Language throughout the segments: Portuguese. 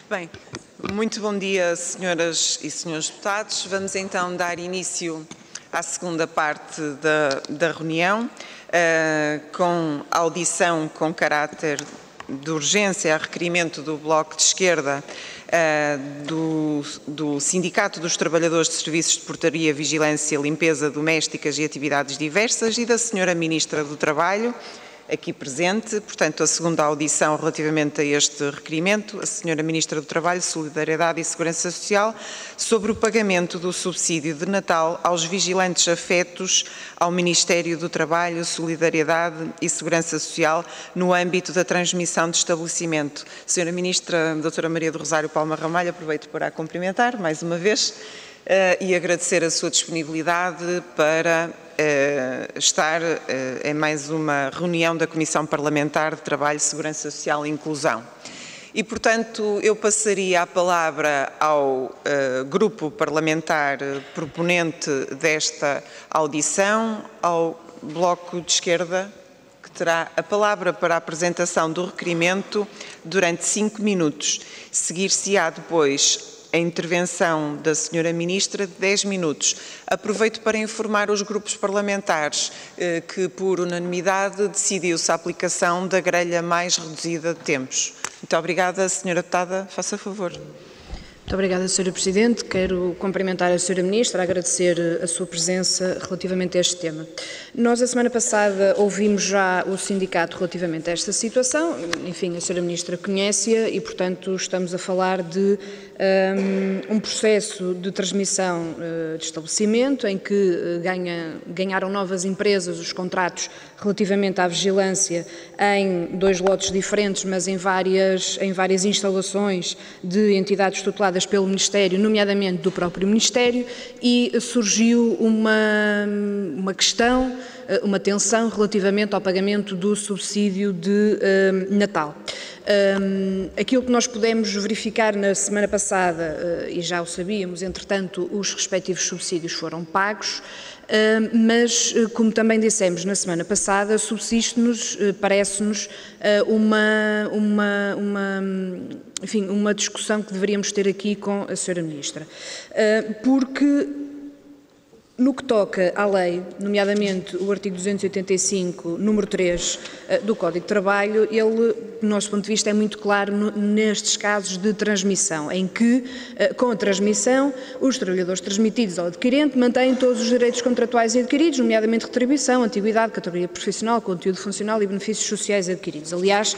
Bem, muito bom dia, senhoras e senhores deputados. Vamos então dar início à segunda parte da reunião, com a audição com caráter de urgência a requerimento do Bloco de Esquerda do Sindicato dos Trabalhadores de Serviços de Portaria, Vigilância, Limpeza, Domésticas e Atividades Diversas e da Senhora Ministra do Trabalho, aqui presente. Portanto, a segunda audição relativamente a este requerimento, a Senhora Ministra do Trabalho, Solidariedade e Segurança Social, sobre o pagamento do subsídio de Natal aos vigilantes afetos ao Ministério do Trabalho, Solidariedade e Segurança Social no âmbito da transmissão de estabelecimento. Senhora Ministra, Doutora Maria do Rosário Palma Ramalho, aproveito para a cumprimentar mais uma vez e agradecer a sua disponibilidade para estar em mais uma reunião da Comissão Parlamentar de Trabalho, Segurança Social e Inclusão. E, portanto, eu passaria a palavra ao grupo parlamentar proponente desta audição, ao Bloco de Esquerda, que terá a palavra para a apresentação do requerimento durante 5 minutos. Seguir-se-á depois a intervenção da Senhora Ministra de 10 minutos. Aproveito para informar os grupos parlamentares que, por unanimidade, decidiu-se a aplicação da grelha mais reduzida de tempos. Muito obrigada, Senhora Deputada. Faça favor. Muito obrigada, Sra. Presidente. Quero cumprimentar a Sra. Ministra, agradecer a sua presença relativamente a este tema. Nós, a semana passada, ouvimos já o sindicato relativamente a esta situação. Enfim, a Sra. Ministra conhece-a e, portanto, estamos a falar de um processo de transmissão de estabelecimento em que ganharam novas empresas os contratos relativamente à vigilância em 2 lotes diferentes, mas em várias instalações de entidades tuteladas pelo Ministério, nomeadamente do próprio Ministério, e surgiu uma questão, uma tensão relativamente ao pagamento do subsídio de Natal. Aquilo que nós pudemos verificar na semana passada, e já o sabíamos, entretanto, os respectivos subsídios foram pagos, mas, como também dissemos na semana passada, subsiste-nos, parece-nos, uma discussão que deveríamos ter aqui com a Sra. Ministra, porque no que toca à lei, nomeadamente o artigo 285, número 3 do Código de Trabalho, ele, do nosso ponto de vista, é muito claro nestes casos de transmissão, em que, com a transmissão, os trabalhadores transmitidos ao adquirente mantêm todos os direitos contratuais adquiridos, nomeadamente retribuição, antiguidade, categoria profissional, conteúdo funcional e benefícios sociais adquiridos. Aliás,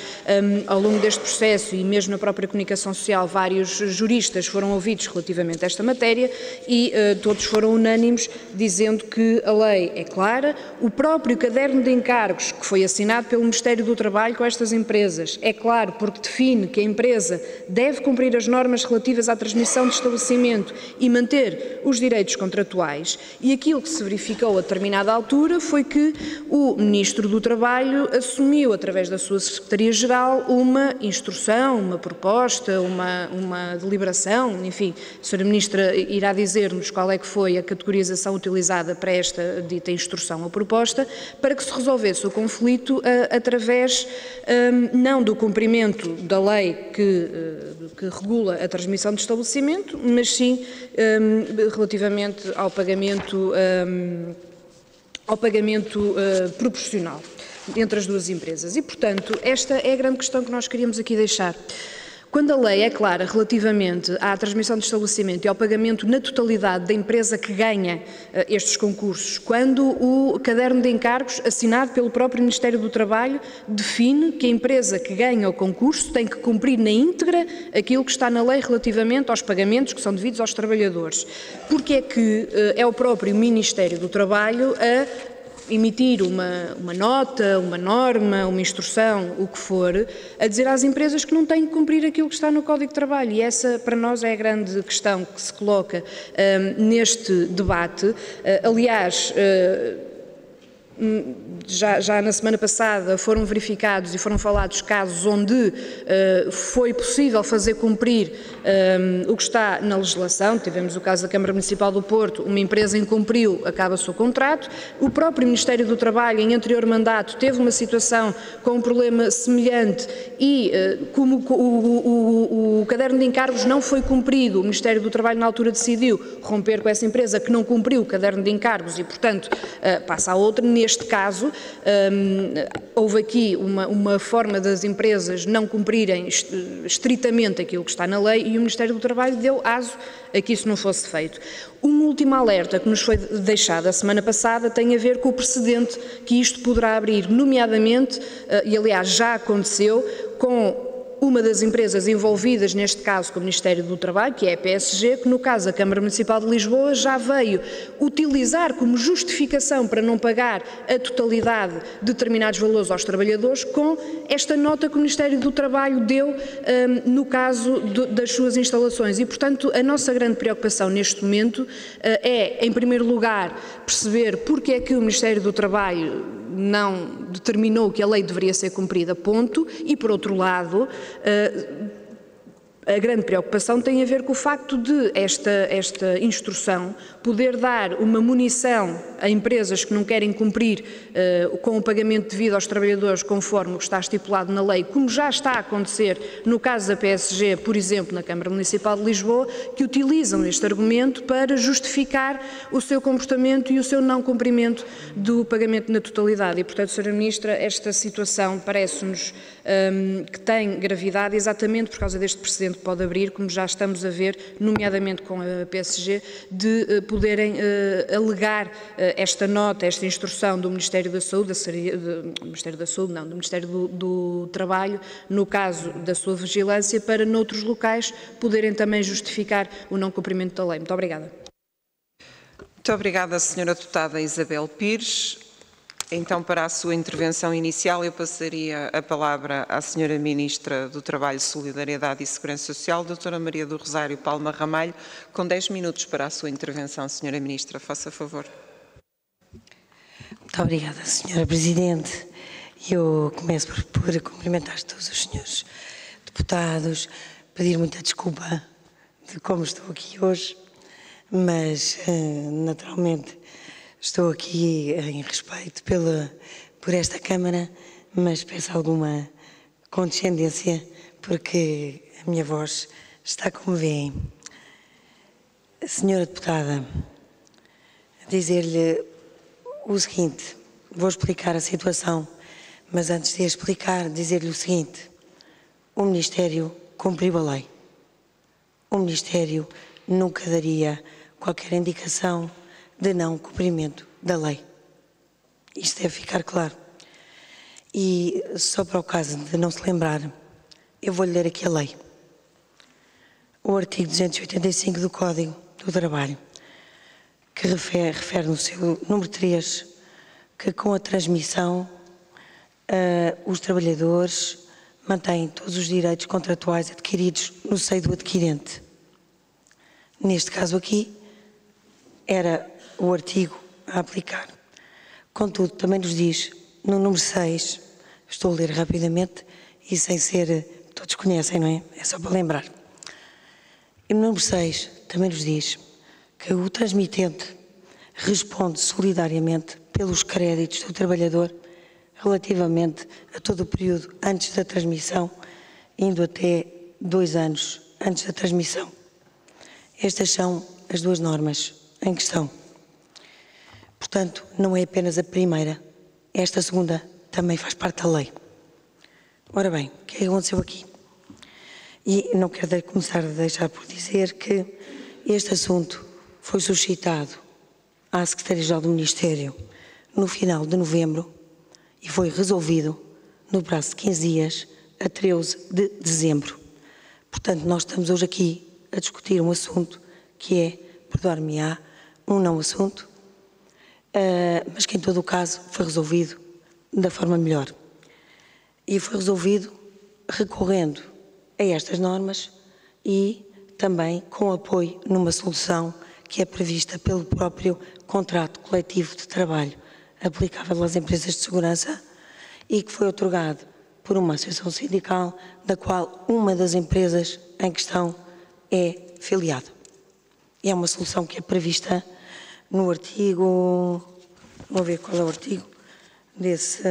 ao longo deste processo e mesmo na própria comunicação social, vários juristas foram ouvidos relativamente a esta matéria e todos foram unânimes, dizendo que a lei é clara. O próprio caderno de encargos que foi assinado pelo Ministério do Trabalho com estas empresas é claro porque define que a empresa deve cumprir as normas relativas à transmissão de estabelecimento e manter os direitos contratuais, e aquilo que se verificou a determinada altura foi que o Ministro do Trabalho assumiu, através da sua Secretaria-Geral, uma instrução, uma proposta, uma deliberação, enfim, a Sra. Ministra irá dizer-nos qual é que foi a categorização utilizada para esta dita instrução ou proposta, para que se resolvesse o conflito através não do cumprimento da lei que regula a transmissão de estabelecimento, mas sim relativamente ao pagamento proporcional entre as duas empresas. E, portanto, esta é a grande questão que nós queríamos aqui deixar. Quando a lei é clara relativamente à transmissão de estabelecimento e ao pagamento na totalidade da empresa que ganha estes concursos, quando o caderno de encargos assinado pelo próprio Ministério do Trabalho define que a empresa que ganha o concurso tem que cumprir na íntegra aquilo que está na lei relativamente aos pagamentos que são devidos aos trabalhadores, porque é que é o próprio Ministério do Trabalho a emitir uma nota, uma norma, uma instrução, o que for, a dizer às empresas que não têm que cumprir aquilo que está no Código de Trabalho. E essa, para nós, é a grande questão que se coloca neste debate. Aliás, já na semana passada foram verificados e foram falados casos onde foi possível fazer cumprir o que está na legislação. Tivemos o caso da Câmara Municipal do Porto, uma empresa incumpriu, acaba-se o contrato. O próprio Ministério do Trabalho, em anterior mandato, teve uma situação com um problema semelhante e, como o caderno de encargos não foi cumprido, o Ministério do Trabalho na altura decidiu romper com essa empresa que não cumpriu o caderno de encargos e, portanto, passa a outra. Neste caso, houve aqui uma forma das empresas não cumprirem estritamente aquilo que está na lei e o Ministério do Trabalho deu aso a que isso não fosse feito. Um último alerta que nos foi deixado a semana passada tem a ver com o precedente que isto poderá abrir, nomeadamente, e aliás já aconteceu, com uma das empresas envolvidas, neste caso com o Ministério do Trabalho, que é a PSG, que no caso da Câmara Municipal de Lisboa já veio utilizar como justificação para não pagar a totalidade de determinados valores aos trabalhadores com esta nota que o Ministério do Trabalho deu no caso das suas instalações. E, portanto, a nossa grande preocupação neste momento é, em primeiro lugar, perceber porque é que o Ministério do Trabalho não determinou que a lei deveria ser cumprida, ponto, e por outro lado, a grande preocupação tem a ver com o facto de esta instrução poder dar uma munição a empresas que não querem cumprir com o pagamento devido aos trabalhadores conforme o que está estipulado na lei, como já está a acontecer no caso da PSG, por exemplo, na Câmara Municipal de Lisboa, que utilizam este argumento para justificar o seu comportamento e o seu não cumprimento do pagamento na totalidade. E, portanto, Sra. Ministra, esta situação parece-nos que tem gravidade exatamente por causa deste precedente que pode abrir, como já estamos a ver, nomeadamente com a PSG, de poderem alegar esta nota, esta instrução do Ministério da Saúde, do Ministério do Trabalho, no caso da sua vigilância, para noutros locais poderem também justificar o não cumprimento da lei. Muito obrigada. Muito obrigada, Sra. Deputada Isabel Pires. Então, para a sua intervenção inicial, eu passaria a palavra à Sra. Ministra do Trabalho, Solidariedade e Segurança Social, Dra. Maria do Rosário Palma Ramalho, com 10 minutos para a sua intervenção. Sra. Ministra, faça favor. Muito obrigada, Sra. Presidente. Eu começo por cumprimentar todos os senhores deputados, pedir muita desculpa de como estou aqui hoje, mas, naturalmente, estou aqui em respeito por esta Câmara, mas peço alguma condescendência, porque a minha voz está como veem. Senhora Deputada, dizer-lhe o seguinte, vou explicar a situação, mas antes de explicar, dizer-lhe o seguinte, o Ministério cumpriu a lei. O Ministério nunca daria qualquer indicação de não cumprimento da lei. Isto deve ficar claro. E só para o caso de não se lembrar, eu vou-lhe ler aqui a lei. O artigo 285 do Código do Trabalho, que refere no seu número 3, que com a transmissão os trabalhadores mantêm todos os direitos contratuais adquiridos no seio do adquirente. Neste caso aqui, era o artigo a aplicar. Contudo, também nos diz, no número 6, estou a ler rapidamente e sem ser, todos conhecem, não é? É só para lembrar. E no número 6 também nos diz que o transmitente responde solidariamente pelos créditos do trabalhador relativamente a todo o período antes da transmissão, indo até 2 anos antes da transmissão. Estas são as duas normas em questão. Portanto, não é apenas a primeira, esta segunda também faz parte da lei. Ora bem, o que é que aconteceu aqui? E não quero começar a deixar por dizer que este assunto foi suscitado à Secretaria-Geral do Ministério no final de novembro e foi resolvido no prazo de 15 dias a 13 de dezembro. Portanto, nós estamos hoje aqui a discutir um assunto que é, perdoar-me-á, um não assunto, mas que em todo o caso foi resolvido da forma melhor. E foi resolvido recorrendo a estas normas e também com apoio numa solução que é prevista pelo próprio contrato coletivo de trabalho aplicável às empresas de segurança e que foi otorgado por uma associação sindical, da qual uma das empresas em questão é filiada. É uma solução que é prevista no artigo, vou ver qual é o artigo desse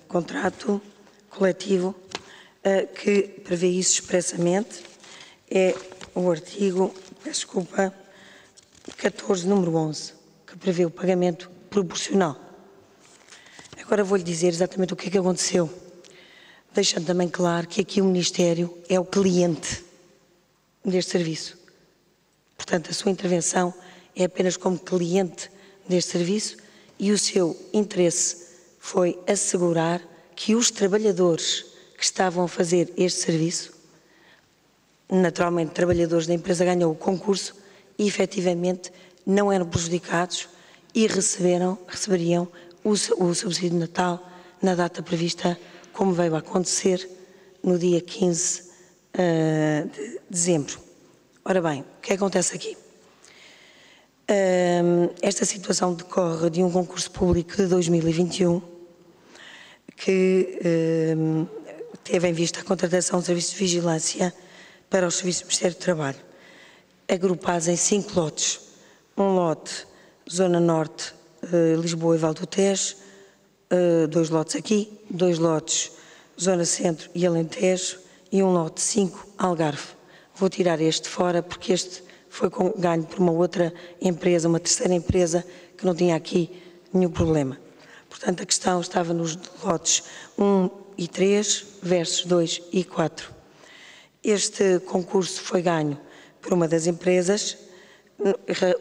contrato coletivo que prevê isso expressamente, é o artigo, desculpa, 14, número 11, que prevê o pagamento proporcional. Agora vou-lhe dizer exatamente o que é que aconteceu, deixando também claro que aqui o Ministério é o cliente deste serviço. Portanto, a sua intervenção é apenas como cliente deste serviço e o seu interesse foi assegurar que os trabalhadores que estavam a fazer este serviço, naturalmente trabalhadores da empresa ganhou o concurso e efetivamente não eram prejudicados e receberiam o subsídio de Natal na data prevista, como veio a acontecer no dia 15 de dezembro. Ora bem, o que acontece aqui? Esta situação decorre de um concurso público de 2021 que teve em vista a contratação de serviços de vigilância para os serviços do Ministério do Trabalho, agrupados em 5 lotes. Um lote, Zona Norte, Lisboa e Val do Tejo, 2 lotes aqui, 2 lotes, Zona Centro e Alentejo, e um lote 5, Algarve. Vou tirar este fora porque este foi ganho por uma outra empresa, uma terceira empresa, que não tinha aqui nenhum problema. Portanto, a questão estava nos lotes 1 e 3 versus 2 e 4. Este concurso foi ganho por uma das empresas,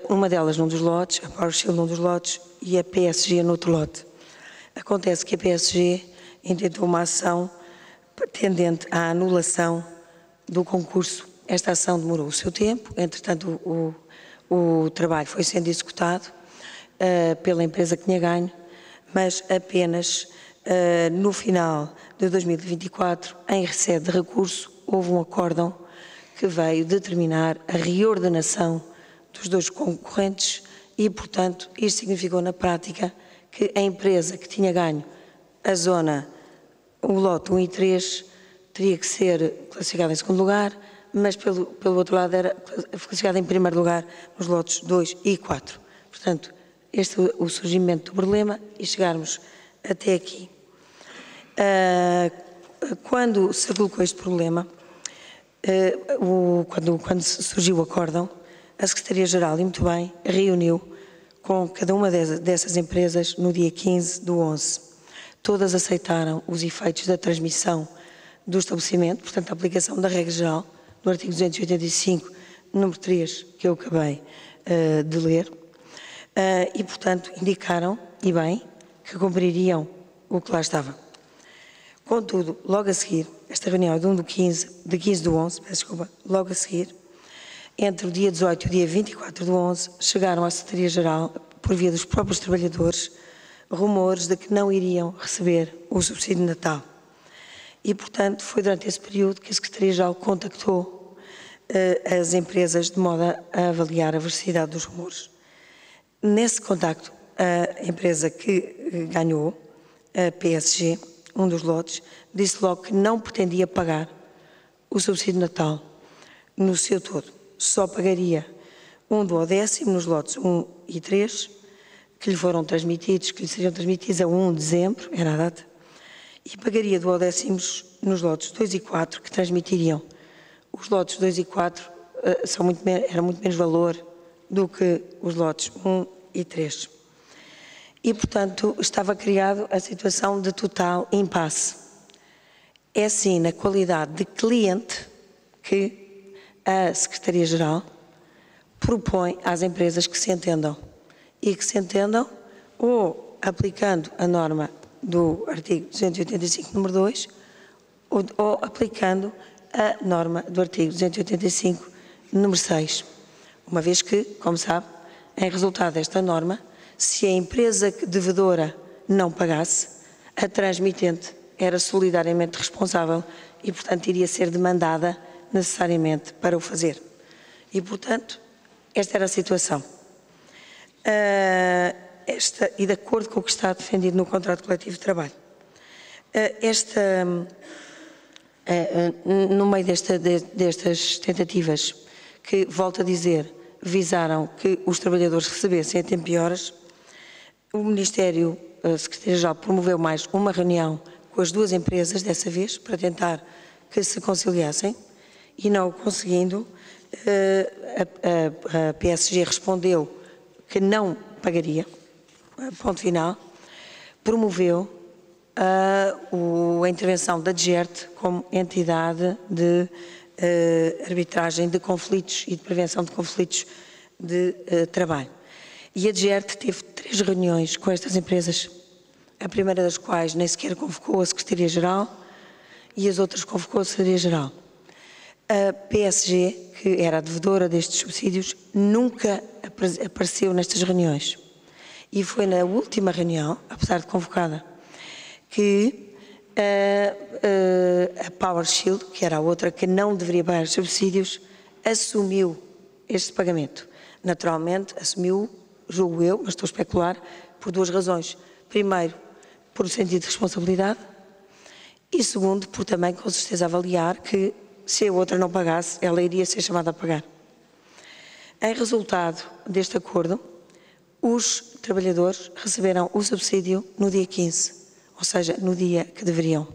uma delas num dos lotes, a Power Shield num dos lotes e a PSG no outro lote. Acontece que a PSG intentou uma ação tendente à anulação do concurso. Esta ação demorou o seu tempo, entretanto o trabalho foi sendo executado pela empresa que tinha ganho, mas apenas no final de 2024, em recesso de recurso, houve um acórdão que veio determinar a reordenação dos 2 concorrentes e, portanto, isto significou na prática que a empresa que tinha ganho a zona, o lote 1 e 3, teria que ser classificada em segundo lugar, mas pelo outro lado era classificada em primeiro lugar nos lotes 2 e 4. Portanto, este é o surgimento do problema e chegarmos até aqui. Quando se colocou este problema, quando surgiu o acórdão, a Secretaria-Geral, e muito bem, reuniu com cada uma dessas empresas no dia 15 do 11. Todas aceitaram os efeitos da transmissão do estabelecimento, portanto, a aplicação da regra geral do artigo 285, número 3, que eu acabei de ler, e, portanto, indicaram, e bem, que cumpririam o que lá estava. Contudo, logo a seguir, esta reunião é de 15 do 11, peço desculpa, logo a seguir, entre o dia 18 e o dia 24 do 11, chegaram à Secretaria-Geral, por via dos próprios trabalhadores, rumores de que não iriam receber o subsídio de Natal. E, portanto, foi durante esse período que a Secretaria-Geral contactou as empresas de modo a avaliar a veracidade dos rumores. Nesse contacto, a empresa que ganhou, a PSG, um dos lotes, disse logo que não pretendia pagar o subsídio de Natal no seu todo. Só pagaria um 12º nos lotes 1 e 3, que lhe foram transmitidos, que lhe seriam transmitidos a 1 de dezembro, era a data, e pagaria 12º nos lotes 2 e 4, que transmitiriam. Os lotes 2 e 4 era muito menos valor do que os lotes 1 e 3. E, portanto, estava criado a situação de total impasse. É assim, na qualidade de cliente, que a Secretaria-Geral propõe às empresas que se entendam. E que se entendam ou aplicando a norma do artigo 285, número 2, ou aplicando a norma do artigo 285, número 6. Uma vez que, como sabe, em resultado desta norma, se a empresa devedora não pagasse, a transmitente era solidariamente responsável e, portanto, iria ser demandada necessariamente para o fazer. E, portanto, esta era a situação. e de acordo com o que está defendido no contrato coletivo de trabalho. No meio destas tentativas, que, volto a dizer, visaram que os trabalhadores recebessem a tempo e horas, o Ministério, a Secretaria-Geral, promoveu mais uma reunião com as duas empresas, dessa vez, para tentar que se conciliassem, e não o conseguindo, a PSG respondeu que não pagaria, ponto final, promoveu a intervenção da DGERT como entidade de arbitragem de conflitos e de prevenção de conflitos de trabalho. E a DGERT teve 3 reuniões com estas empresas, a primeira das quais nem sequer convocou a Secretaria-Geral e as outras convocou a Secretaria-Geral. A PSG, que era a devedora destes subsídios, nunca apareceu nestas reuniões. E foi na última reunião, apesar de convocada, que a Power Shield, que era a outra que não deveria pagar subsídios, assumiu este pagamento. Naturalmente, assumiu, julgo eu, mas estou a especular, por 2 razões. Primeiro, por sentido de responsabilidade e segundo, por também, com certeza, avaliar que se a outra não pagasse, ela iria ser chamada a pagar. Em resultado deste acordo, os trabalhadores receberam o subsídio no dia 15, ou seja, no dia que deveriam,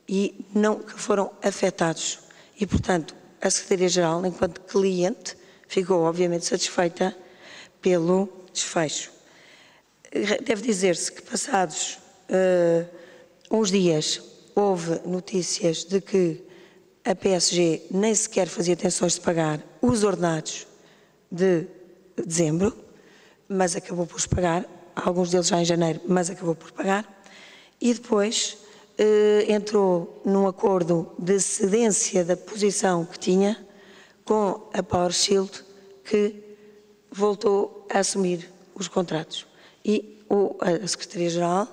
e não que foram afetados. E, portanto, a Secretaria-Geral, enquanto cliente, ficou obviamente satisfeita pelo desfecho. Deve dizer-se que passados uns dias houve notícias de que a PSG nem sequer fazia intenções de pagar os ordenados de dezembro, mas acabou por os pagar, alguns deles já em janeiro, mas acabou por pagar, e depois entrou num acordo de cedência da posição que tinha com a Power Shield, que voltou a assumir os contratos. E a Secretaria-Geral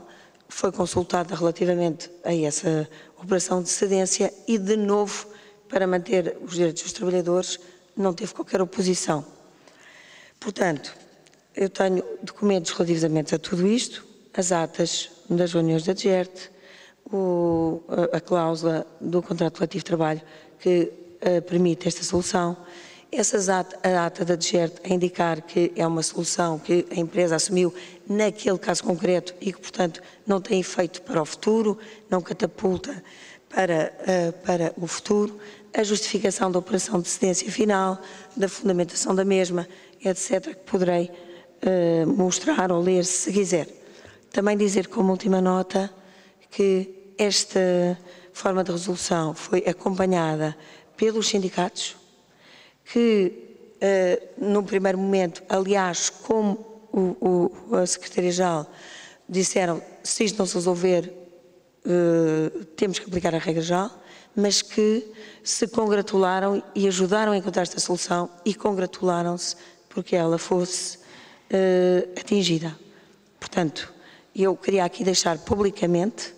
foi consultada relativamente a essa operação de cedência e, de novo, para manter os direitos dos trabalhadores, não teve qualquer oposição. Portanto, eu tenho documentos relativamente a tudo isto, as atas das reuniões da DGERT, a cláusula do contrato coletivo de trabalho que permite esta solução, a ata da DGERT a indicar que é uma solução que a empresa assumiu naquele caso concreto e que, portanto, não tem efeito para o futuro, não catapulta para o futuro, a justificação da operação de cedência final, da fundamentação da mesma, etc., que poderei mostrar ou ler se quiser. Também dizer como última nota que esta forma de resolução foi acompanhada pelos sindicatos, que no primeiro momento, aliás, como a Secretaria-Geral disseram, se isto não se resolver, temos que aplicar a regra geral, mas que se congratularam e ajudaram a encontrar esta solução e congratularam-se porque ela fosse atingida. Portanto, eu queria aqui deixar publicamente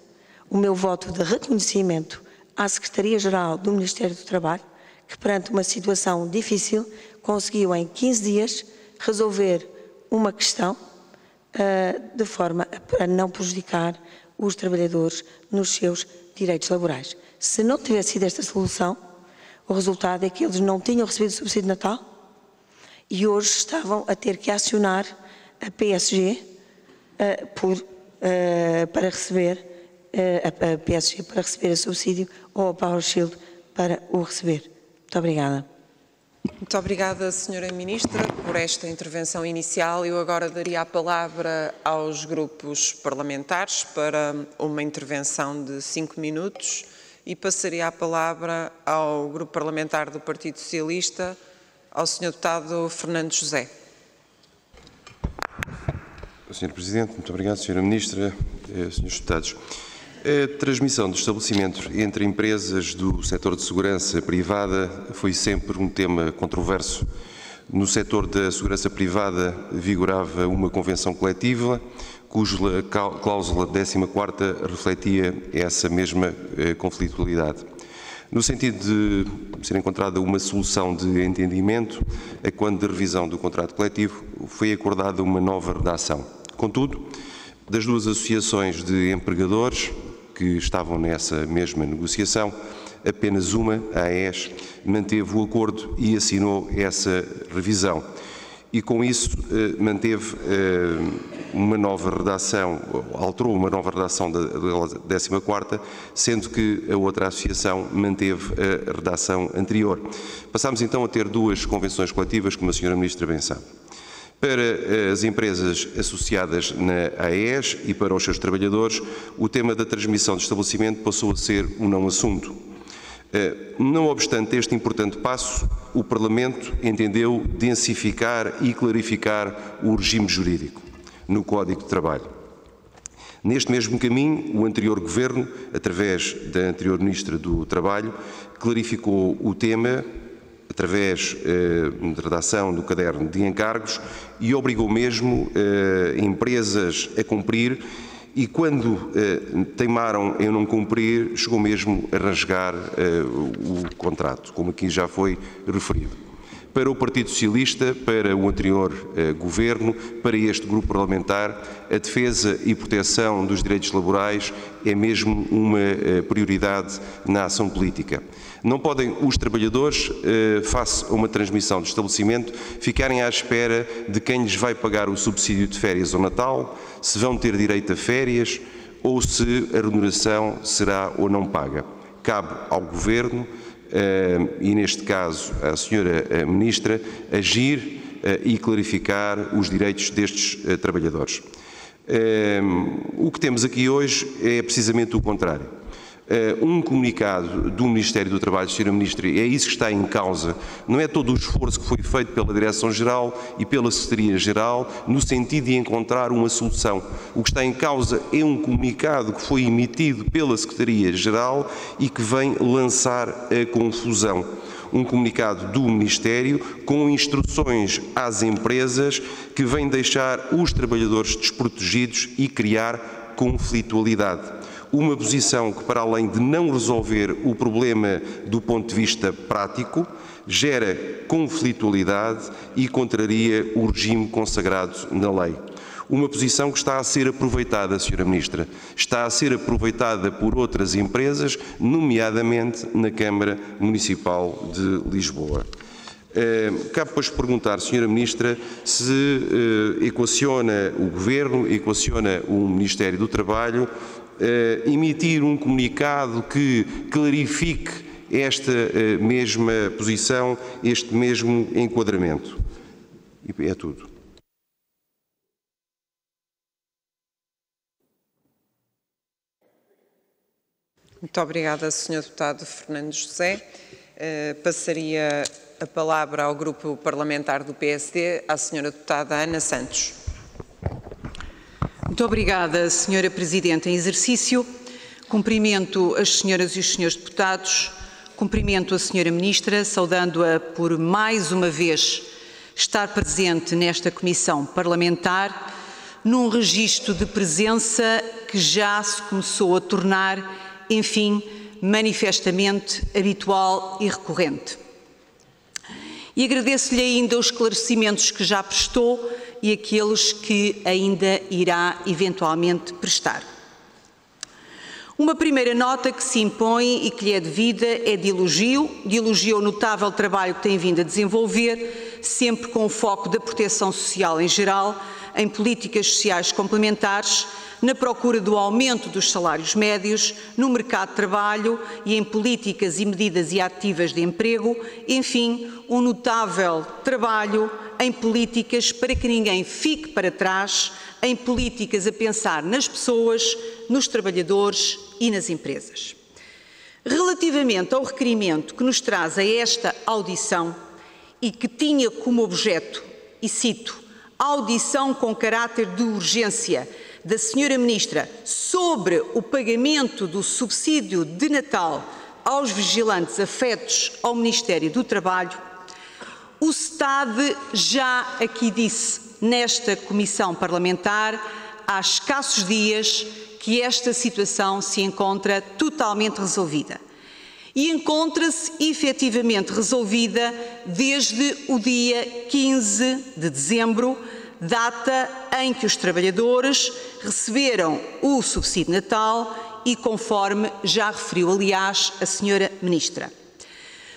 o meu voto de reconhecimento à Secretaria-Geral do Ministério do Trabalho, que perante uma situação difícil conseguiu em 15 dias resolver uma questão de forma a não prejudicar os trabalhadores nos seus direitos laborais. Se não tivesse sido esta solução, o resultado é que eles não tinham recebido o subsídio de Natal e hoje estavam a ter que acionar a PSG para receber o subsídio ou a Power Shield para o receber. Muito obrigada. Muito obrigada, Sra. Ministra, por esta intervenção inicial. Eu agora daria a palavra aos grupos parlamentares para uma intervenção de 5 minutos e passaria a palavra ao grupo parlamentar do Partido Socialista, ao Sr. Deputado Fernando José. Sr. Presidente, muito obrigado, Sra. Ministra, Srs. Deputados. A transmissão de estabelecimento entre empresas do setor de segurança privada foi sempre um tema controverso. No setor da segurança privada vigorava uma convenção coletiva, cuja cláusula 14ª refletia essa mesma conflitualidade. No sentido de ser encontrada uma solução de entendimento, a quando da revisão do contrato coletivo foi acordada uma nova redação. Contudo, das duas associações de empregadores que estavam nessa mesma negociação, apenas uma, a AES, manteve o acordo e assinou essa revisão. E com isso manteve uma nova redação, alterou uma nova redação da 14ª, sendo que a outra associação manteve a redação anterior. Passámos então a ter duas convenções coletivas, como a Sra. Ministra bem sabe. Para as empresas associadas na AES e para os seus trabalhadores, o tema da transmissão de estabelecimento passou a ser um não assunto. Não obstante este importante passo, o Parlamento entendeu densificar e clarificar o regime jurídico no Código de Trabalho. Neste mesmo caminho, o anterior Governo, através da anterior Ministra do Trabalho, clarificou o tema através de redação do caderno de encargos e obrigou mesmo empresas a cumprir. E quando teimaram em não cumprir, chegou mesmo a rasgar o contrato, como aqui já foi referido. Para o Partido Socialista, para o anterior Governo, para este grupo parlamentar, a defesa e proteção dos direitos laborais é mesmo uma prioridade na ação política. Não podem os trabalhadores, face a uma transmissão de estabelecimento, ficarem à espera de quem lhes vai pagar o subsídio de férias ao Natal, se vão ter direito a férias ou se a remuneração será ou não paga. Cabe ao Governo, e neste caso à Sra. Ministra, agir e clarificar os direitos destes trabalhadores. O que temos aqui hoje é precisamente o contrário. Um comunicado do Ministério do Trabalho, Sra. Ministra, é isso que está em causa. Não é todo o esforço que foi feito pela Direção-Geral e pela Secretaria-Geral no sentido de encontrar uma solução. O que está em causa é um comunicado que foi emitido pela Secretaria-Geral e que vem lançar a confusão. Um comunicado do Ministério com instruções às empresas que vem deixar os trabalhadores desprotegidos e criar conflitualidade. Uma posição que, para além de não resolver o problema do ponto de vista prático, gera conflitualidade e contraria o regime consagrado na lei. Uma posição que está a ser aproveitada, Sra. Ministra, está a ser aproveitada por outras empresas, nomeadamente na Câmara Municipal de Lisboa. Cabe, pois, perguntar, Sra. Ministra, se equaciona o Governo, equaciona o Ministério do Trabalho, emitir um comunicado que clarifique esta mesma posição, este mesmo enquadramento. E é tudo. Muito obrigada, Sr. Deputado Fernando José. Passaria a palavra ao Grupo Parlamentar do PSD, à Sra. Deputada Ana Santos. Muito obrigada, Sra. Presidente em exercício. Cumprimento as senhoras e os senhores deputados, cumprimento a Sra. Ministra, saudando-a por mais uma vez estar presente nesta comissão parlamentar, num registro de presença que já se começou a tornar, enfim, manifestamente habitual e recorrente. E agradeço-lhe ainda os esclarecimentos que já prestou e aqueles que ainda irá eventualmente prestar. Uma primeira nota que se impõe e que lhe é devida é de elogio ao notável trabalho que tem vindo a desenvolver, sempre com o foco da proteção social em geral, em políticas sociais complementares, na procura do aumento dos salários médios, no mercado de trabalho e em políticas e medidas e ativas de emprego, enfim, um notável trabalho em políticas para que ninguém fique para trás, em políticas a pensar nas pessoas, nos trabalhadores e nas empresas. Relativamente ao requerimento que nos traz a esta audição e que tinha como objeto, e cito, audição com caráter de urgência da Sra. Ministra sobre o pagamento do subsídio de Natal aos vigilantes afetos ao Ministério do Trabalho, o STAD já aqui disse nesta comissão parlamentar há escassos dias que esta situação se encontra totalmente resolvida. e encontra-se efetivamente resolvida desde o dia 15 de dezembro, data em que os trabalhadores receberam o subsídio de Natal e conforme já referiu, aliás, a Senhora Ministra.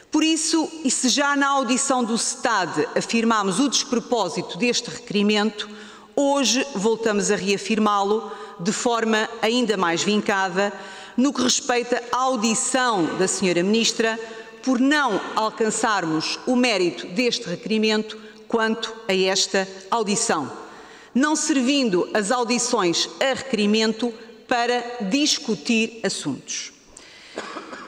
Por isso, e se já na audição do SETAD afirmámos o despropósito deste requerimento, hoje voltamos a reafirmá-lo de forma ainda mais vincada no que respeita à audição da Senhora Ministra, por não alcançarmos o mérito deste requerimento quanto a esta audição, não servindo as audições a requerimento para discutir assuntos.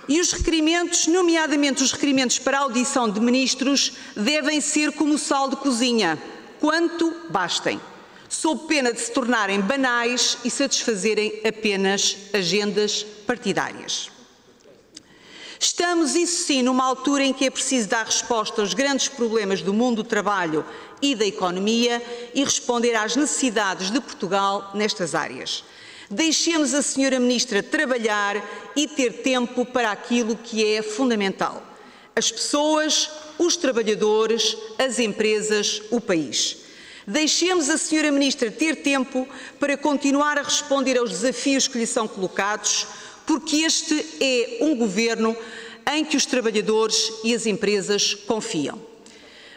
E os requerimentos, nomeadamente os requerimentos para a audição de ministros, devem ser como sal de cozinha, quanto bastem, sob pena de se tornarem banais e satisfazerem apenas agendas partidárias. Estamos, isso sim, numa altura em que é preciso dar resposta aos grandes problemas do mundo do trabalho e da economia e responder às necessidades de Portugal nestas áreas. Deixemos a Senhora Ministra trabalhar e ter tempo para aquilo que é fundamental: as pessoas, os trabalhadores, as empresas, o país. Deixemos a Senhora Ministra ter tempo para continuar a responder aos desafios que lhe são colocados, porque este é um governo em que os trabalhadores e as empresas confiam.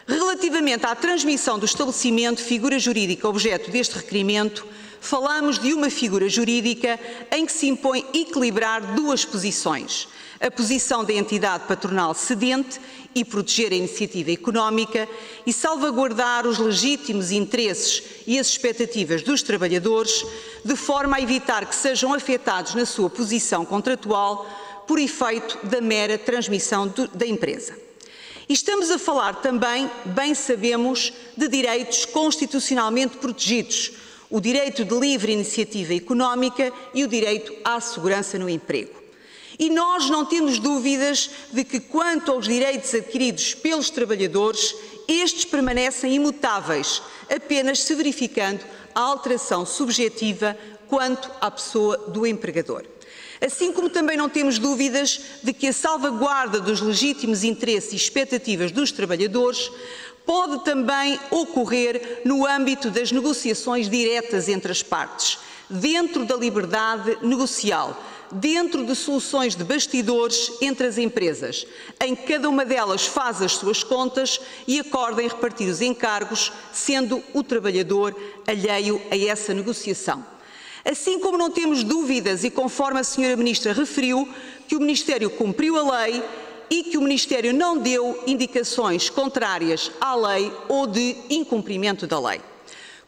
Relativamente à transmissão do estabelecimento, figura jurídica objeto deste requerimento, falamos de uma figura jurídica em que se impõe equilibrar duas posições: a posição da entidade patronal cedente e proteger a iniciativa económica e salvaguardar os legítimos interesses e as expectativas dos trabalhadores, de forma a evitar que sejam afetados na sua posição contratual por efeito da mera transmissão da empresa. E estamos a falar também, bem sabemos, de direitos constitucionalmente protegidos: o direito de livre iniciativa económica e o direito à segurança no emprego. E nós não temos dúvidas de que, quanto aos direitos adquiridos pelos trabalhadores, estes permanecem imutáveis, apenas se verificando a alteração subjetiva quanto à pessoa do empregador. Assim como também não temos dúvidas de que a salvaguarda dos legítimos interesses e expectativas dos trabalhadores pode também ocorrer no âmbito das negociações diretas entre as partes, dentro da liberdade negocial, dentro de soluções de bastidores entre as empresas, em que cada uma delas faz as suas contas e acorda em repartir os encargos, sendo o trabalhador alheio a essa negociação. Assim como não temos dúvidas, e conforme a Senhora Ministra referiu, que o Ministério cumpriu a lei e que o Ministério não deu indicações contrárias à lei ou de incumprimento da lei.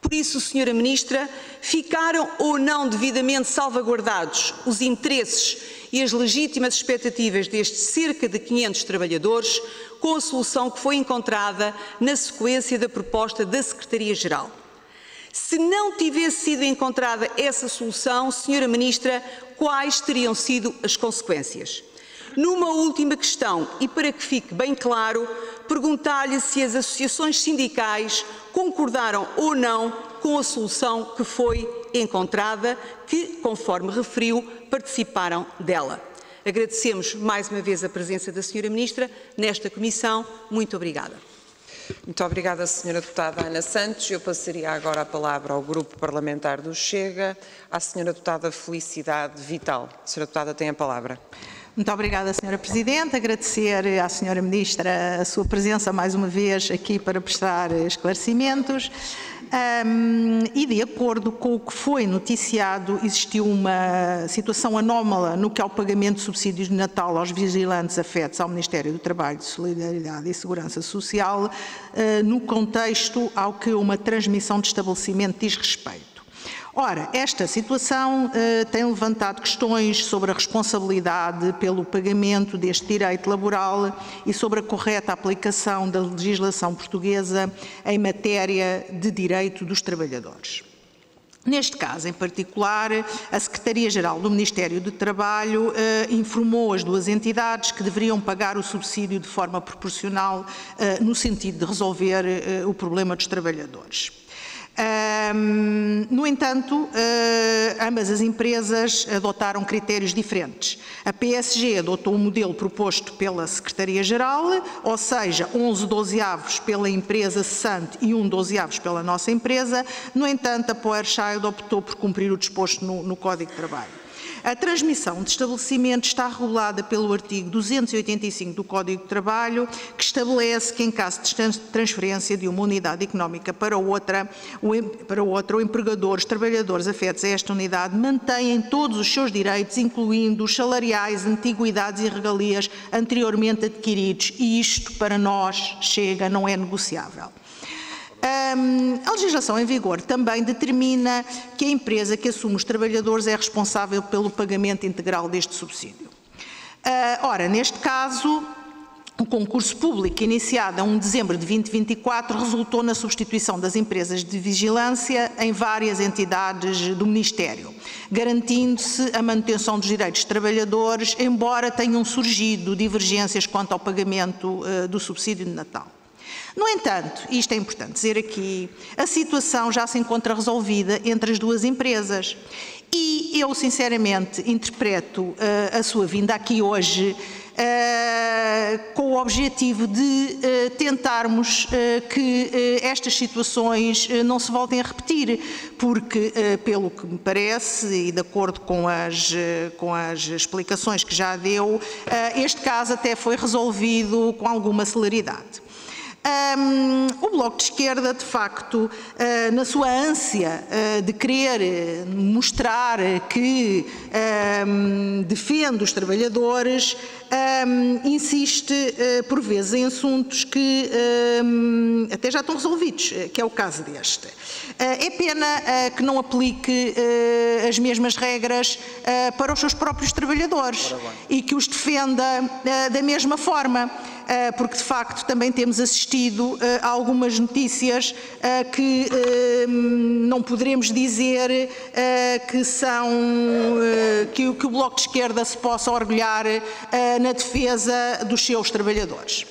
Por isso, Senhora Ministra, ficaram ou não devidamente salvaguardados os interesses e as legítimas expectativas destes cerca de 500 trabalhadores com a solução que foi encontrada na sequência da proposta da Secretaria-Geral? Se não tivesse sido encontrada essa solução, Senhora Ministra, quais teriam sido as consequências? Numa última questão, e para que fique bem claro, perguntar-lhe se as associações sindicais concordaram ou não com a solução que foi encontrada, que, conforme referiu, participaram dela. Agradecemos mais uma vez a presença da Senhora Ministra nesta comissão. Muito obrigada. Muito obrigada, Senhora Deputada Ana Santos. Eu passaria agora a palavra ao Grupo Parlamentar do Chega, à Senhora Deputada Felicidade Vital. A Senhora Deputada tem a palavra. Muito obrigada, Sra. Presidente. Agradecer à Sra. Ministra a sua presença mais uma vez aqui para prestar esclarecimentos. E de acordo com o que foi noticiado, existiu uma situação anómala no que ao pagamento de subsídios de Natal aos vigilantes afetos ao Ministério do Trabalho, Solidariedade e Segurança Social, no contexto ao que uma transmissão de estabelecimento diz respeito. Ora, esta situação tem levantado questões sobre a responsabilidade pelo pagamento deste direito laboral e sobre a correta aplicação da legislação portuguesa em matéria de direito dos trabalhadores. Neste caso, em particular, a Secretaria-Geral do Ministério do Trabalho informou as duas entidades que deveriam pagar o subsídio de forma proporcional no sentido de resolver o problema dos trabalhadores. No entanto, ambas as empresas adotaram critérios diferentes. A PSG adotou o modelo proposto pela Secretaria-Geral, ou seja, 11 dozeavos pela empresa cessante e 1 dozeavos pela nossa empresa. No entanto, a Powerchild optou por cumprir o disposto no Código de Trabalho. A transmissão de estabelecimento está regulada pelo artigo 285 do Código de Trabalho, que estabelece que, em caso de transferência de uma unidade económica para outra, o empregador, os trabalhadores afetos a esta unidade mantêm todos os seus direitos, incluindo os salariais, antiguidades e regalias anteriormente adquiridos, e isto, para nós, chega, não é negociável. A legislação em vigor também determina que a empresa que assume os trabalhadores é responsável pelo pagamento integral deste subsídio. Ora, neste caso, o concurso público iniciado a 1 de dezembro de 2024 resultou na substituição das empresas de vigilância em várias entidades do Ministério, garantindo-se a manutenção dos direitos dos trabalhadores, embora tenham surgido divergências quanto ao pagamento do subsídio de Natal. No entanto, isto é importante dizer aqui, a situação já se encontra resolvida entre as duas empresas e eu, sinceramente, interpreto a sua vinda aqui hoje com o objetivo de tentarmos que estas situações não se voltem a repetir, porque, pelo que me parece, e de acordo com as explicações que já deu, este caso até foi resolvido com alguma celeridade. O Bloco de Esquerda, de facto, na sua ânsia de querer mostrar que defende os trabalhadores, insiste por vezes em assuntos que até já estão resolvidos, que é o caso deste. É pena que não aplique as mesmas regras para os seus próprios trabalhadores e que os defenda da mesma forma, porque de facto também temos assistido a algumas notícias que não poderemos dizer que são que o Bloco de Esquerda se possa orgulhar na defesa dos seus trabalhadores.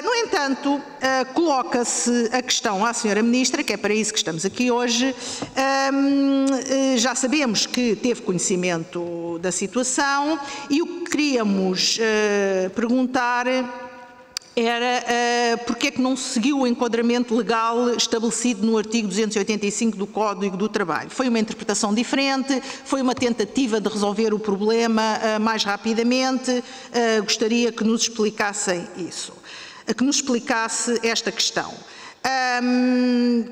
No entanto, coloca-se a questão à Sra. Ministra, que é para isso que estamos aqui hoje. Já sabemos que teve conhecimento da situação e o que queríamos perguntar era porque é que não se seguiu o enquadramento legal estabelecido no artigo 285 do Código do Trabalho. Foi uma interpretação diferente, foi uma tentativa de resolver o problema mais rapidamente. Gostaria que nos explicassem isso, que nos explicasse esta questão.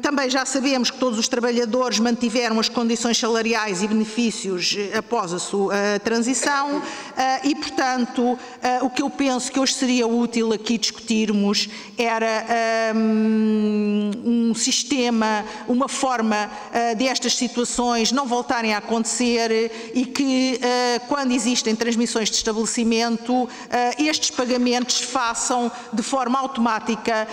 Também já sabemos que todos os trabalhadores mantiveram as condições salariais e benefícios após a sua transição e, portanto, o que eu penso que hoje seria útil aqui discutirmos era um sistema, uma forma destas situações não voltarem a acontecer e que, quando existem transmissões de estabelecimento, estes pagamentos se façam de forma automática,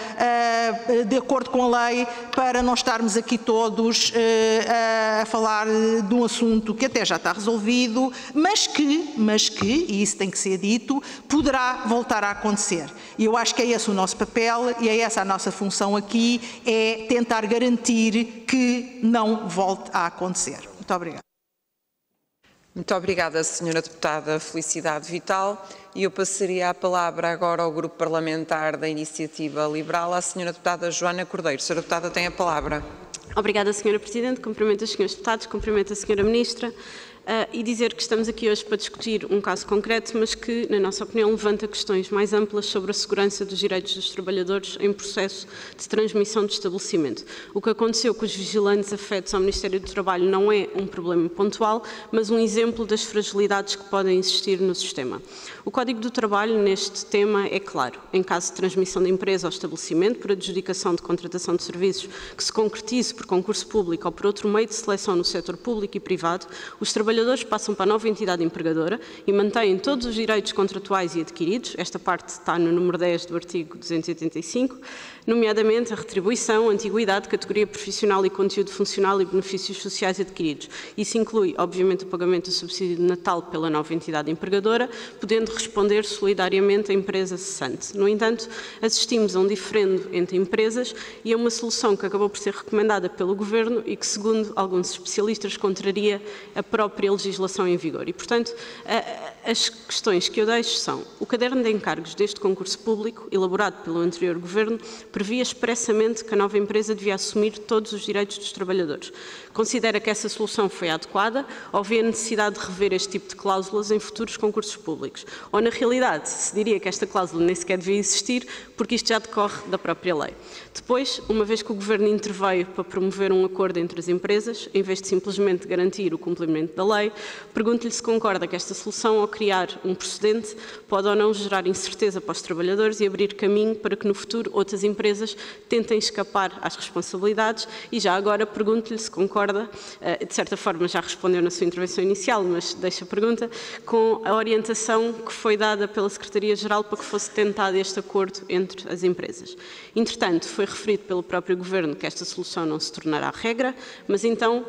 de acordo com a lei, para não estarmos aqui todos a falar de um assunto que até já está resolvido, mas que, e isso tem que ser dito, poderá voltar a acontecer. E eu acho que é esse o nosso papel e é essa a nossa função aqui, é tentar garantir que não volte a acontecer. Muito obrigada. Muito obrigada, Sra. Deputada Felicidade Vital. E eu passaria a palavra agora ao Grupo Parlamentar da Iniciativa Liberal, à Sra. Deputada Joana Cordeiro. Sra. Deputada tem a palavra. Obrigada, Sra. Presidente. Cumprimento os Srs. Deputados, cumprimento a Sra. Ministra. E dizer que estamos aqui hoje para discutir um caso concreto, mas que, na nossa opinião, levanta questões mais amplas sobre a segurança dos direitos dos trabalhadores em processo de transmissão de estabelecimento. O que aconteceu com os vigilantes afetos ao Ministério do Trabalho não é um problema pontual, mas um exemplo das fragilidades que podem existir no sistema. O Código do Trabalho, neste tema, é claro. Em caso de transmissão de empresa ao estabelecimento por adjudicação de contratação de serviços que se concretize por concurso público ou por outro meio de seleção no setor público e privado, os trabalhadores trabalhadores passam para a nova entidade empregadora e mantêm todos os direitos contratuais e adquiridos, esta parte está no número 10 do artigo 285, nomeadamente a retribuição, antiguidade, categoria profissional e conteúdo funcional e benefícios sociais adquiridos. Isso inclui, obviamente, o pagamento do subsídio de Natal pela nova entidade empregadora, podendo responder solidariamente a empresa cessante. No entanto, assistimos a um diferendo entre empresas e a uma solução que acabou por ser recomendada pelo Governo e que, segundo alguns especialistas, contraria a própria legislação em vigor. E, portanto, as questões que eu deixo são: o caderno de encargos deste concurso público, elaborado pelo anterior Governo, previa expressamente que a nova empresa devia assumir todos os direitos dos trabalhadores. Considera que essa solução foi adequada ou vê a necessidade de rever este tipo de cláusulas em futuros concursos públicos? Ou, na realidade, se diria que esta cláusula nem sequer devia existir porque isto já decorre da própria lei? Depois, uma vez que o Governo interveio para promover um acordo entre as empresas, em vez de simplesmente garantir o cumprimento da lei, pergunto-lhe se concorda que esta solução, ao criar um precedente, pode ou não gerar incerteza para os trabalhadores e abrir caminho para que no futuro outras empresas tentem escapar às responsabilidades. E já agora pergunto-lhe se concorda, de certa forma já respondeu na sua intervenção inicial, mas deixo a pergunta, com a orientação que foi dada pela Secretaria-Geral para que fosse tentado este acordo entre as empresas. Entretanto, foi referido pelo próprio Governo que esta solução não se tornará regra, mas então,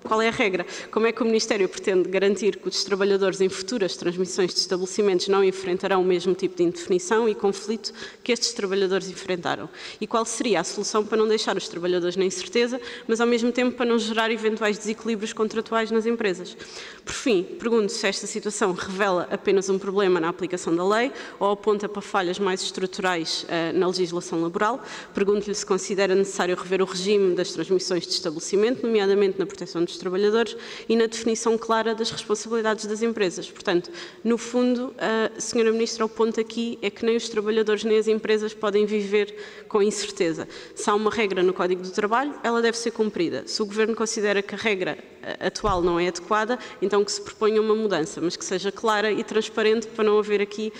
qual é a regra? Como é que o Ministério pretende garantir que os trabalhadores em futuras transmissões de estabelecimentos não enfrentarão o mesmo tipo de indefinição e conflito que estes trabalhadores enfrentaram? E qual seria a solução para não deixar os trabalhadores na incerteza, mas ao mesmo tempo para não gerar eventuais desequilíbrios contratuais nas empresas? Por fim, pergunto se esta situação revela apenas um problema na aplicação da lei ou aponta para falhas mais estruturais na legislação laboral. Pergunto-lhe se considera necessário rever o regime das transmissões de estabelecimento, nomeadamente na proteção dos trabalhadores e na definição clara das responsabilidades das empresas. Portanto, no fundo, Sra. Ministra, o ponto aqui é que nem os trabalhadores nem as empresas podem viver com incerteza. Se há uma regra no Código do Trabalho, ela deve ser cumprida. Se o Governo considera que a regra atual não é adequada, então que se proponha uma mudança, mas que seja clara e transparente para não haver aqui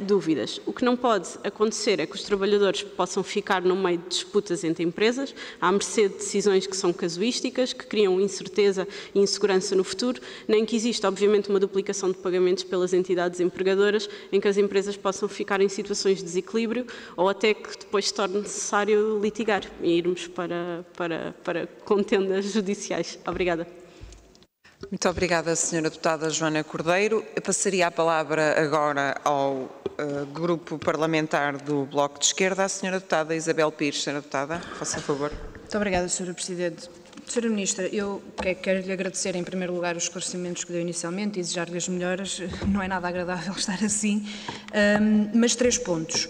dúvidas. O que não pode acontecer é que os trabalhadores possam ficar no meio de disputas entre empresas, à mercê de decisões que são casuísticas, que criam incerteza e insegurança no futuro, nem que exista, obviamente, uma duplicação de pagamentos pelas entidades empregadoras, em que as empresas possam ficar em situações de desequilíbrio ou até que depois se torne necessário litigar e irmos para contendas judiciais. Obrigada. Muito obrigada, Sra. Deputada Joana Cordeiro. Eu passaria a palavra agora ao Grupo Parlamentar do Bloco de Esquerda, a Sra. Deputada Isabel Pires. Sra. Deputada, faça favor. Muito obrigada, Sra. Presidente. Sra. Ministra, eu quero-lhe agradecer em primeiro lugar os esclarecimentos que deu inicialmente e desejar-lhe as melhoras. Não é nada agradável estar assim, mas 3 pontos.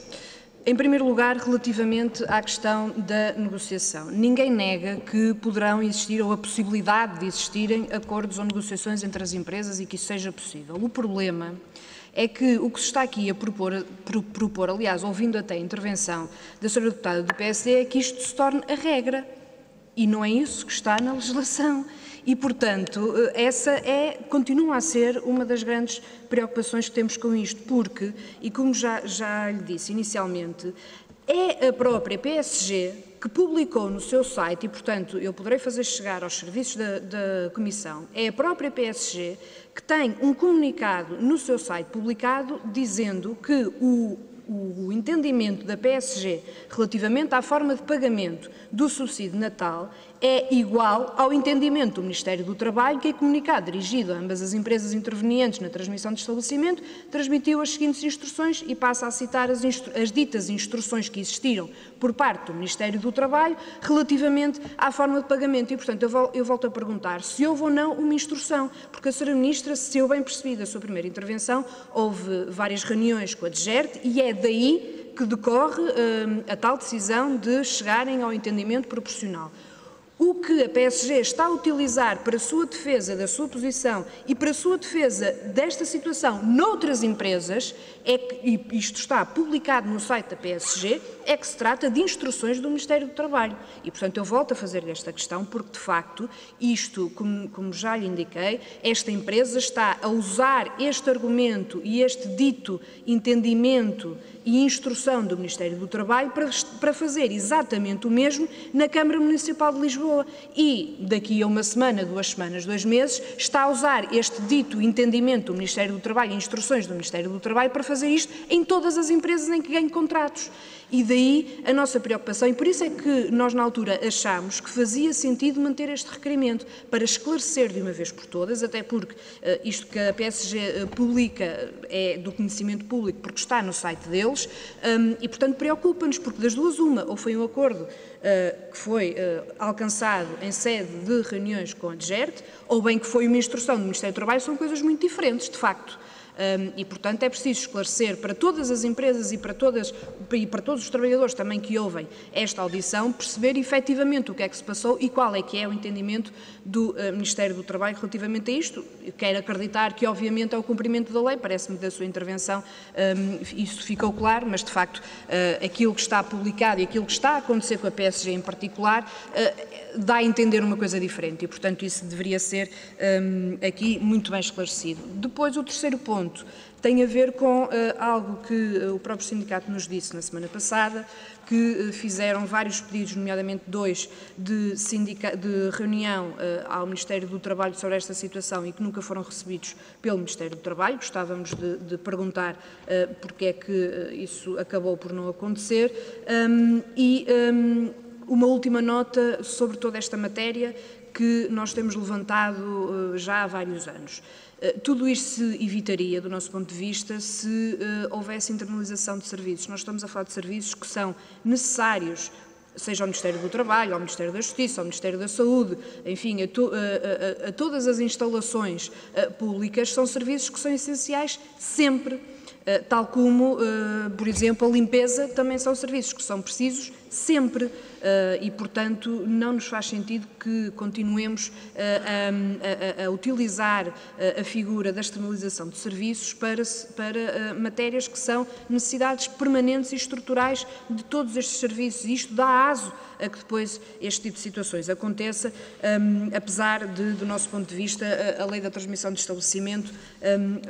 Em primeiro lugar, relativamente à questão da negociação. Ninguém nega que poderão existir, ou a possibilidade de existirem, acordos ou negociações entre as empresas e que isso seja possível. O problema é que o que se está aqui a propor, aliás, ouvindo até a intervenção da Sra. Deputada do PSD, é que isto se torne a regra. E não é isso que está na legislação. E, portanto, essa continua a ser uma das grandes preocupações que temos com isto, porque, e como já lhe disse inicialmente, é a própria PSG que publicou no seu site, e, portanto, eu poderei fazer chegar aos serviços da Comissão, é a própria PSG que tem um comunicado no seu site publicado dizendo que o entendimento da PSG relativamente à forma de pagamento do subsídio de Natal é igual ao entendimento do Ministério do Trabalho, que é comunicado dirigido a ambas as empresas intervenientes na transmissão de estabelecimento, transmitiu as seguintes instruções e passa a citar as ditas instruções que existiram por parte do Ministério do Trabalho relativamente à forma de pagamento. E, portanto, eu volto a perguntar se houve ou não uma instrução, porque a Sra. Ministra, se eu bem percebi da sua primeira intervenção, houve várias reuniões com a DGERT e é daí que decorre a tal decisão de chegarem ao entendimento proporcional. O que a PSG está a utilizar para a sua defesa da sua posição e para a sua defesa desta situação noutras empresas, e isto está publicado no site da PSG, é que se trata de instruções do Ministério do Trabalho. E, portanto, eu volto a fazer esta questão porque, de facto, isto, como já lhe indiquei, esta empresa está a usar este argumento e este dito entendimento e instrução do Ministério do Trabalho para fazer exatamente o mesmo na Câmara Municipal de Lisboa. E daqui a uma semana, 2 semanas, 2 meses, está a usar este dito entendimento do Ministério do Trabalho e instruções do Ministério do Trabalho para fazer isto em todas as empresas em que ganhe contratos. E daí a nossa preocupação, e por isso é que nós na altura achámos que fazia sentido manter este requerimento, para esclarecer de uma vez por todas, até porque isto que a PSG publica é do conhecimento público porque está no site deles, e portanto preocupa-nos, porque das duas uma, ou foi um acordo que foi alcançado em sede de reuniões com a DGERT, ou bem que foi uma instrução do Ministério do Trabalho, são coisas muito diferentes, de facto. E, portanto, é preciso esclarecer para todas as empresas e para todos os trabalhadores também que ouvem esta audição, perceber efetivamente o que é que se passou e qual é que é o entendimento do Ministério do Trabalho relativamente a isto. Eu quero acreditar que, obviamente, é o cumprimento da lei, parece-me da sua intervenção isso ficou claro, mas, de facto, aquilo que está publicado e aquilo que está a acontecer com a PSG em particular dá a entender uma coisa diferente e, portanto, isso deveria ser aqui muito bem esclarecido. Depois, o terceiro ponto tem a ver com algo que o próprio sindicato nos disse na semana passada, que fizeram vários pedidos, nomeadamente 2, de reunião ao Ministério do Trabalho sobre esta situação e que nunca foram recebidos pelo Ministério do Trabalho. Gostávamos de perguntar porque é que isso acabou por não acontecer. Uma última nota sobre toda esta matéria que nós temos levantado já há vários anos. Tudo isto se evitaria, do nosso ponto de vista, se houvesse internalização de serviços. Nós estamos a falar de serviços que são necessários, seja ao Ministério do Trabalho, ao Ministério da Justiça, ao Ministério da Saúde, enfim, a todas as instalações públicas, são serviços que são essenciais sempre, tal como, por exemplo, a limpeza também são serviços que são precisos sempre. E, portanto, não nos faz sentido que continuemos a utilizar a figura da externalização de serviços para matérias que são necessidades permanentes e estruturais de todos estes serviços. E isto dá aso a que depois este tipo de situações aconteça, apesar de, do nosso ponto de vista, a lei da transmissão de estabelecimento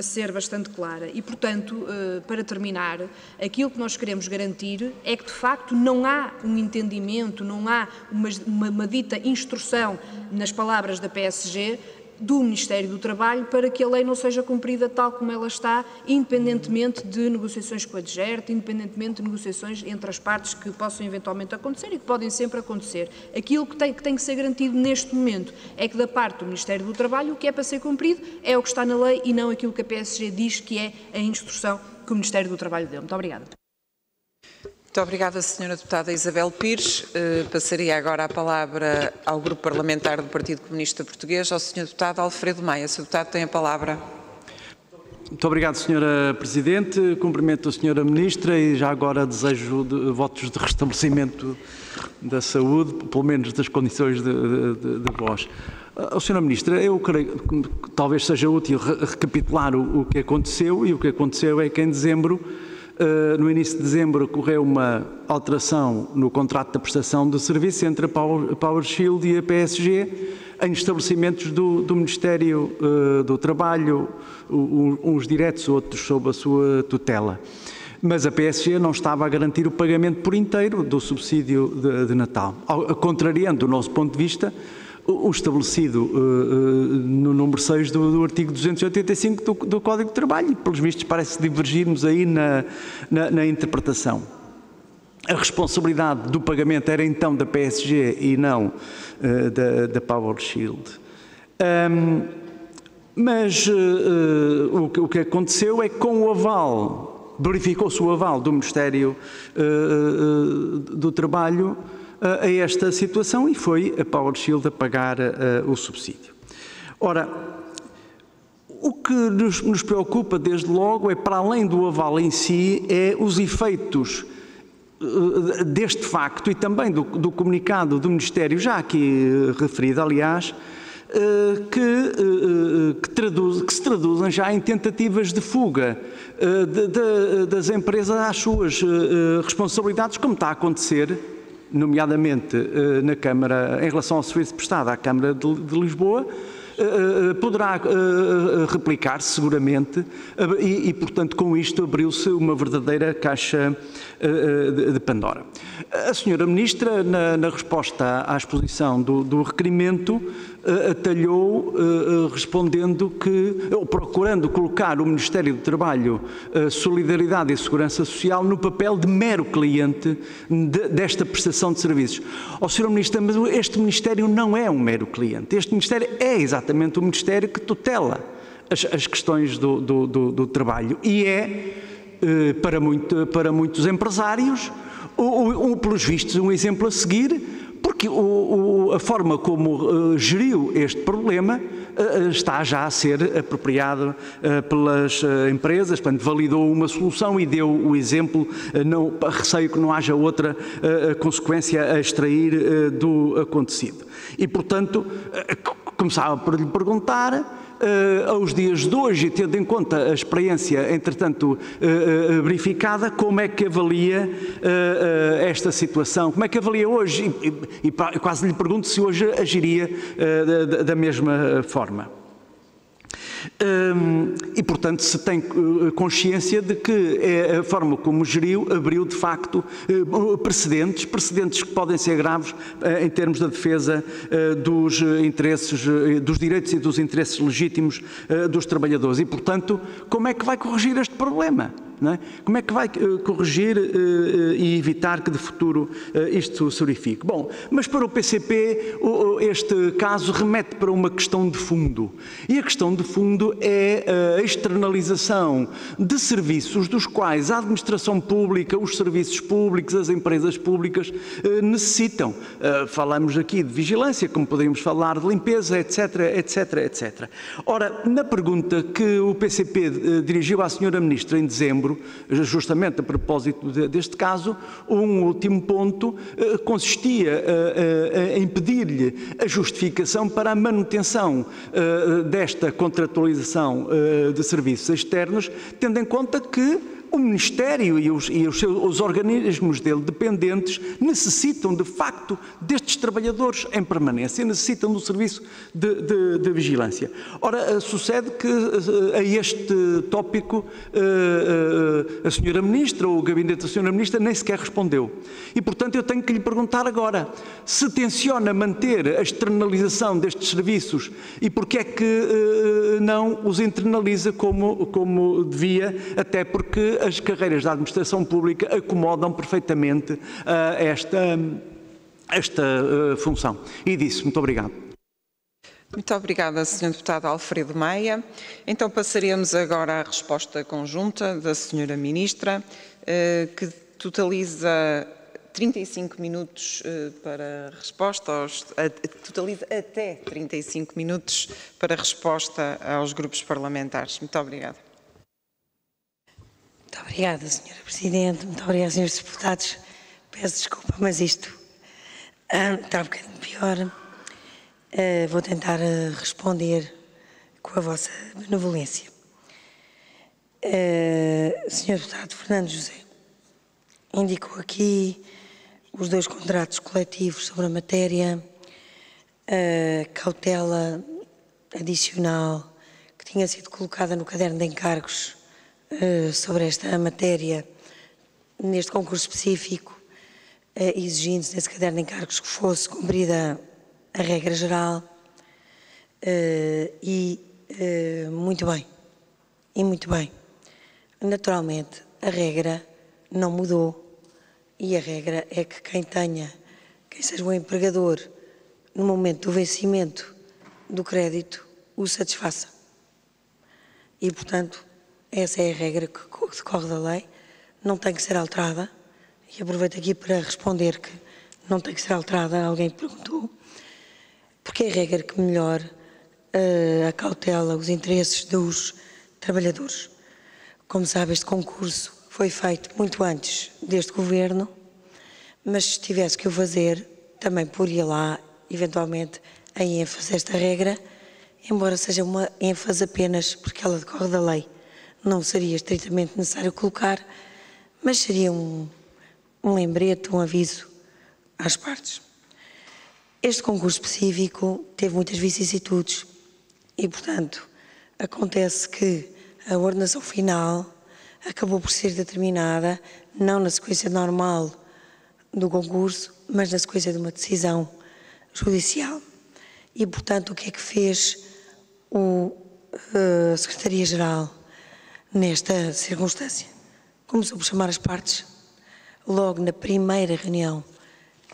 ser bastante clara. E, portanto, para terminar, aquilo que nós queremos garantir é que, de facto, não há um entendimento, não há uma dita instrução, nas palavras da PSG, do Ministério do Trabalho para que a lei não seja cumprida tal como ela está, independentemente de negociações com a DGERT, independentemente de negociações entre as partes que possam eventualmente acontecer e que podem sempre acontecer. Aquilo que tem que ser garantido neste momento é que, da parte do Ministério do Trabalho, o que é para ser cumprido é o que está na lei e não aquilo que a PSG diz que é a instrução que o Ministério do Trabalho deu. Muito obrigada. Muito obrigada, Sra. Deputada Isabel Pires. Passaria agora a palavra ao Grupo Parlamentar do Partido Comunista Português, ao Sr. Deputado Alfredo Maia. Sr. Deputado, tem a palavra. Muito obrigado, Sra. Presidente. Cumprimento a Sra. Ministra e já agora desejo votos de restabelecimento da saúde, pelo menos das condições de voz. Sra. Ministra, eu creio que talvez seja útil recapitular o que aconteceu, e o que aconteceu é que em dezembro, no início de dezembro, ocorreu uma alteração no contrato de prestação de serviço entre a PowerShield e a PSG em estabelecimentos do Ministério do Trabalho, uns diretos, outros sob a sua tutela. Mas a PSG não estava a garantir o pagamento por inteiro do subsídio de Natal, contrariando, do nosso ponto de vista, o estabelecido no número 6 do artigo 285 do Código de Trabalho. Pelos vistos, parece divergirmos aí na interpretação. A responsabilidade do pagamento era então da PSG e não da PowerShield. Mas o que aconteceu é que, com o aval, verificou-se o aval do Ministério do Trabalho a esta situação, e foi a PowerShield a pagar o subsídio. Ora, o que nos preocupa desde logo é, para além do aval em si, é os efeitos deste facto e também do comunicado do Ministério, já aqui referido, aliás, que se traduzem já em tentativas de fuga das empresas às suas responsabilidades, como está a acontecer, nomeadamente na Câmara, em relação ao serviço prestado à Câmara de Lisboa, poderá replicar-se seguramente e, portanto, com isto abriu-se uma verdadeira caixa de Pandora. A senhora Ministra, na resposta à exposição do requerimento, atalhou respondendo ou procurando colocar o Ministério do Trabalho, Solidariedade e Segurança Social no papel de mero cliente desta prestação de serviços. Senhora Ministra, mas este Ministério não é um mero cliente. Este Ministério é exatamente o Ministério que tutela as questões do trabalho e para muitos empresários, pelos vistos, um exemplo a seguir, porque a forma como geriu este problema está já a ser apropriado pelas empresas, portanto, validou uma solução e deu o exemplo, receio que não haja outra consequência a extrair do acontecido. E, portanto, começava por lhe perguntar, aos dias de hoje, tendo em conta a experiência, entretanto, verificada, como é que avalia esta situação? Como é que avalia hoje? E quase lhe pergunto se hoje agiria da mesma forma. E, portanto, se tem consciência de que a forma como geriu abriu, de facto, precedentes que podem ser graves em termos da defesa dos interesses, dos direitos e dos interesses legítimos dos trabalhadores. E, portanto, como é que vai corrigir este problema? Não é? Como é que vai corrigir e evitar que de futuro isto se verifique? Bom, mas para o PCP este caso remete para uma questão de fundo. E a questão de fundo é a externalização de serviços dos quais a administração pública, os serviços públicos, as empresas públicas necessitam. Falamos aqui de vigilância, como podemos falar de limpeza, etc, etc, etc. Ora, na pergunta que o PCP dirigiu à senhora Ministra em dezembro, justamente a propósito deste caso, um último ponto consistia em pedir-lhe a justificação para a manutenção desta contratualização de serviços externos, tendo em conta que o Ministério e os organismos dele dependentes necessitam, de facto, destes trabalhadores em permanência, necessitam do serviço de vigilância. Ora, sucede que a este tópico a senhora Ministra, ou o gabinete da senhora Ministra, nem sequer respondeu. E, portanto, eu tenho que lhe perguntar agora se tenciona manter a externalização destes serviços e porque é que não os internaliza como devia, até porque as carreiras da administração pública acomodam perfeitamente a esta função. E disse, muito obrigado. Muito obrigada, Sr. Deputado Alfredo Maia. Então passaremos agora à resposta conjunta da Sra. Ministra, que totaliza 35 minutos para resposta, totaliza até 35 minutos para resposta aos grupos parlamentares. Muito obrigada. Muito obrigada, Sra. Presidente. Muito obrigada, Srs. Deputados. Peço desculpa, mas isto está um bocadinho pior. Vou tentar responder com a vossa benevolência. Sr. Deputado Fernando José indicou aqui os 2 contratos coletivos sobre a matéria, cautela adicional que tinha sido colocada no caderno de encargos sobre esta matéria, neste concurso específico, exigindo-se nesse caderno de encargos que fosse cumprida a regra geral muito bem. Naturalmente, a regra não mudou e a regra é que quem seja o empregador, no momento do vencimento do crédito, o satisfaça. E, portanto, essa é a regra que decorre da lei, não tem que ser alterada, e aproveito aqui para responder que não tem que ser alterada, alguém perguntou, porque é a regra que melhor acautela os interesses dos trabalhadores. Como sabe, este concurso foi feito muito antes deste Governo, mas se tivesse que o fazer, também poria lá, eventualmente, a ênfase desta regra, embora seja uma ênfase apenas porque ela decorre da lei. Não seria estritamente necessário colocar, mas seria um lembrete, um aviso às partes. Este concurso específico teve muitas vicissitudes E, portanto, acontece que a ordenação final acabou por ser determinada não na sequência normal do concurso, mas na sequência de uma decisão judicial. E, portanto, o que é que fez a Secretaria-Geral nesta circunstância? Começou por chamar as partes logo na primeira reunião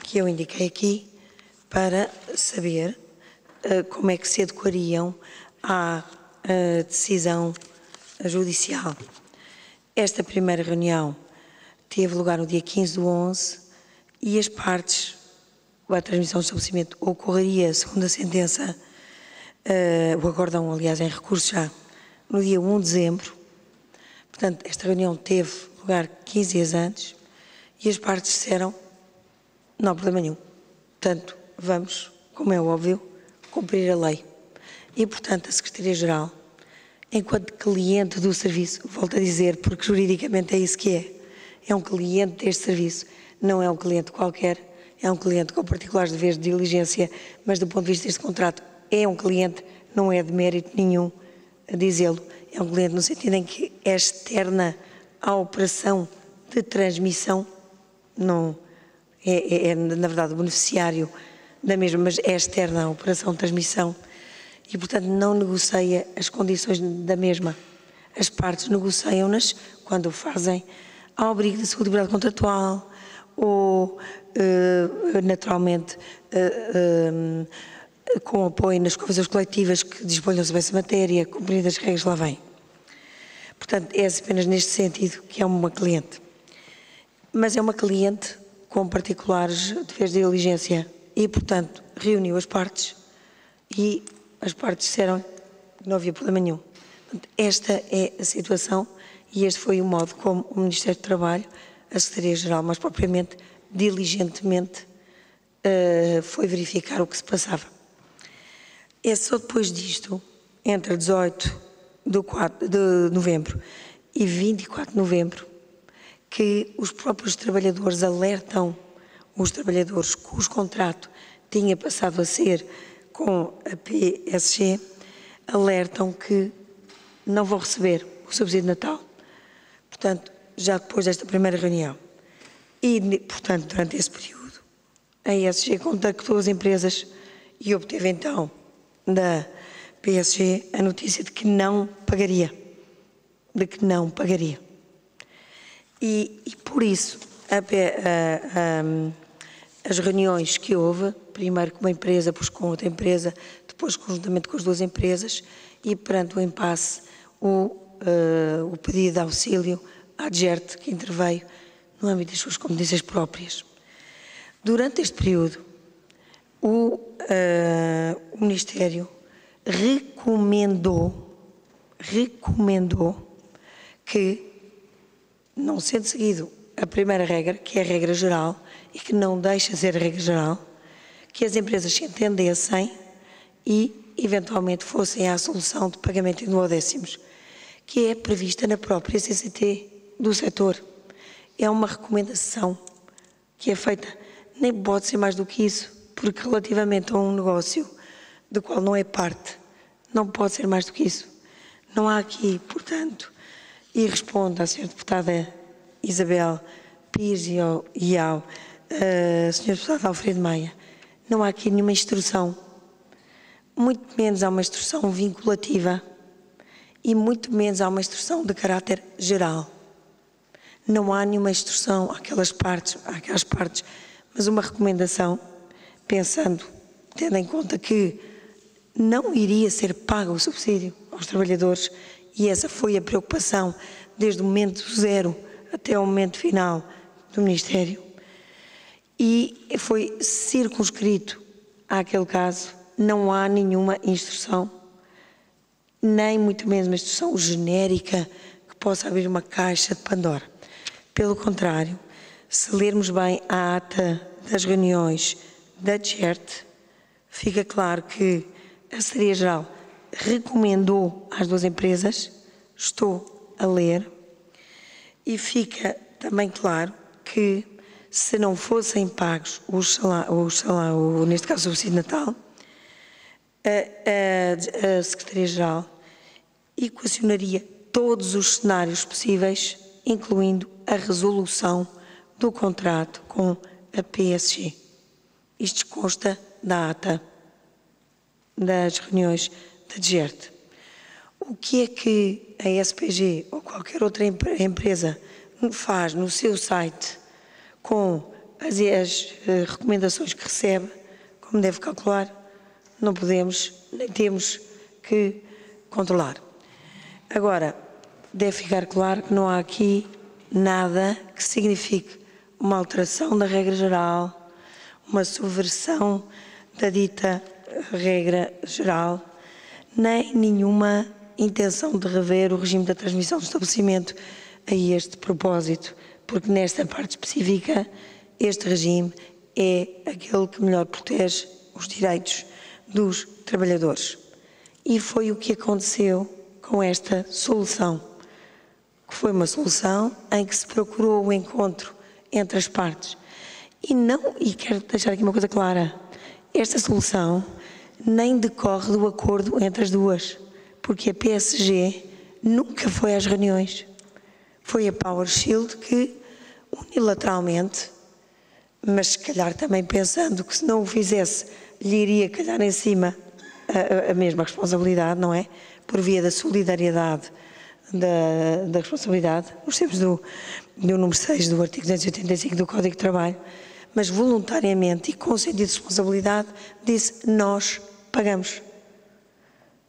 que eu indiquei aqui para saber como é que se adequariam à decisão judicial. Esta primeira reunião teve lugar no dia 15/11 e as partes, a transmissão do estabelecimento ocorreria, segundo a sentença, o acórdão, aliás, em recurso já, no dia 1 de dezembro. Portanto, esta reunião teve lugar 15 dias antes e as partes disseram: não há problema nenhum. Portanto, vamos, como é óbvio, cumprir a lei. E, portanto, a Secretaria-Geral, enquanto cliente do serviço, volto a dizer, porque juridicamente é isso que é um cliente deste serviço, não é um cliente qualquer, é um cliente com particulares deveres de diligência, mas do ponto de vista deste contrato é um cliente, não é de mérito nenhum a dizê-lo, é um cliente no sentido em que é externa à operação de transmissão, não é na verdade o beneficiário da mesma, mas é externa à operação de transmissão e, portanto, não negocia as condições da mesma. As partes negociam-nas quando o fazem ao abrigo da sua liberdade contratual ou, naturalmente, com apoio nas convenções coletivas que disponham sobre essa matéria, cumpridas as regras lá vêm. Portanto, é apenas neste sentido que é uma cliente. Mas é uma cliente com particulares deveres de diligência e, portanto, reuniu as partes e as partes disseram que não havia problema nenhum. Portanto, esta é a situação e este foi o modo como o Ministério do Trabalho, a Secretaria-Geral, mais propriamente, diligentemente, foi verificar o que se passava. É só depois disto, entre 18 de novembro e 24 de novembro, que os próprios trabalhadores alertam os trabalhadores cujo contrato tinha passado a ser com a PSG, alertam que não vão receber o subsídio de Natal. Portanto, já depois desta primeira reunião e, portanto, durante esse período, a ESG contactou as empresas e obteve então da PSG a notícia de que não pagaria. E por isso, as reuniões que houve, primeiro com uma empresa, depois com outra empresa, depois conjuntamente com as duas empresas, e perante o impasse, o pedido de auxílio à DGERT, que interveio no âmbito das suas competências próprias. Durante este período, o Ministério recomendou que, não sendo seguido a primeira regra, que é a regra geral, e que não deixa de ser a regra geral, que as empresas se entendessem e, eventualmente, fossem à solução de pagamento em duodécimos, que é prevista na própria CCT do setor. É uma recomendação que é feita, nem pode ser mais do que isso, porque relativamente a um negócio do qual não é parte, não pode ser mais do que isso. Não há aqui, portanto, e respondo à Sra. Deputada Isabel Pires e ao Sr. Deputado Alfredo Maia, não há aqui nenhuma instrução, muito menos há uma instrução vinculativa e muito menos há uma instrução de caráter geral. Não há nenhuma instrução àquelas partes, mas uma recomendação, tendo em conta que não iria ser pago o subsídio aos trabalhadores, e essa foi a preocupação desde o momento zero até o momento final do Ministério, e foi circunscrito àquele caso. Não há nenhuma instrução, nem muito menos uma instrução genérica que possa abrir uma caixa de Pandora. Pelo contrário, se lermos bem a ata das reuniões da DGERT, fica claro que a Secretaria-Geral recomendou às duas empresas, estou a ler, e fica também claro que, se não fossem pagos neste caso o subsídio de Natal, a Secretaria-Geral equacionaria todos os cenários possíveis, incluindo a resolução do contrato com a PSG. Isto consta da ata das reuniões da DGERT. O que é que a SPG ou qualquer outra empresa faz no seu site com as recomendações que recebe, como deve calcular, não podemos nem temos que controlar. Agora, deve ficar claro que não há aqui nada que signifique uma alteração da regra geral, uma subversão da dita regra geral, nem nenhuma intenção de rever o regime da transmissão do estabelecimento a este propósito, porque nesta parte específica este regime é aquele que melhor protege os direitos dos trabalhadores. E foi o que aconteceu com esta solução, que foi uma solução em que se procurou o encontro entre as partes. E quero deixar aqui uma coisa clara, esta solução nem decorre do acordo entre as duas, porque a PSG nunca foi às reuniões. Foi a PowerShield que, unilateralmente, mas se calhar também pensando que se não o fizesse, lhe iria calhar em cima a mesma responsabilidade, não é? Por via da solidariedade da responsabilidade, nos termos do número 6 do artigo 285 do Código de Trabalho, mas voluntariamente e com sentido de responsabilidade disse: nós pagamos.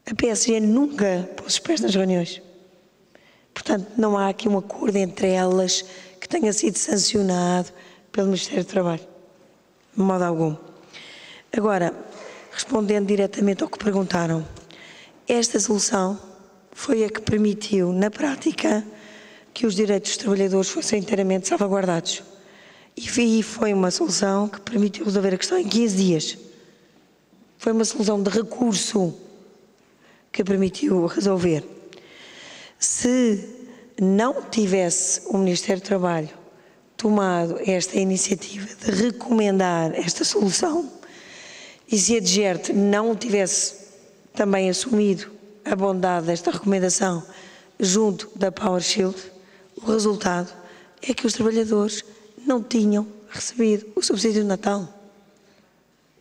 A PSG nunca pôs os pés nas reuniões. Portanto, não há aqui um acordo entre elas que tenha sido sancionado pelo Ministério do Trabalho, de modo algum. Agora, respondendo diretamente ao que perguntaram, esta solução foi a que permitiu, na prática, que os direitos dos trabalhadores fossem inteiramente salvaguardados. E foi uma solução que permitiu resolver a questão em 15 dias. Foi uma solução de recurso que permitiu resolver. Se não tivesse o Ministério do Trabalho tomado esta iniciativa de recomendar esta solução e se a DGERT não tivesse também assumido a bondade desta recomendação junto da PowerShield, o resultado é que os trabalhadores não tinham recebido o subsídio de Natal.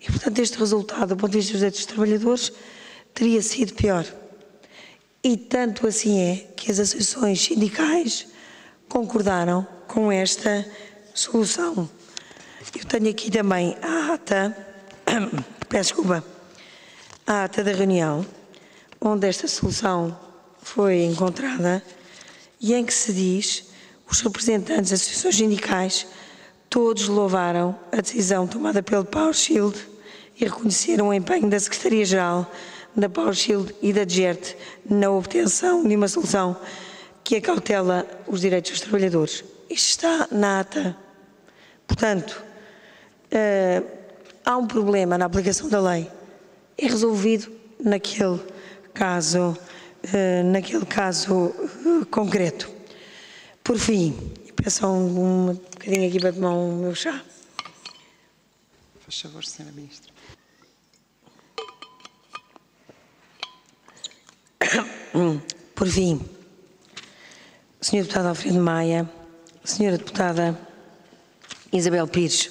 E, portanto, este resultado, do ponto de vista dos direitos dos trabalhadores, teria sido pior. E tanto assim é que as associações sindicais concordaram com esta solução. Eu tenho aqui também a ata, a ata da reunião, onde esta solução foi encontrada e em que se diz: os representantes das associações sindicais todos louvaram a decisão tomada pelo PowerShield e reconheceram o empenho da Secretaria-Geral, da PowerShield e da DGERT na obtenção de uma solução que acautela os direitos dos trabalhadores. Isto está na ata. Portanto, há um problema na aplicação da lei. É resolvido naquele caso concreto. Por fim, peço um bocadinho aqui para tomar o meu chá. Faz favor, Sra. Ministra. Por fim, Sr. Deputado Alfredo Maia, Sra. Deputada Isabel Pires,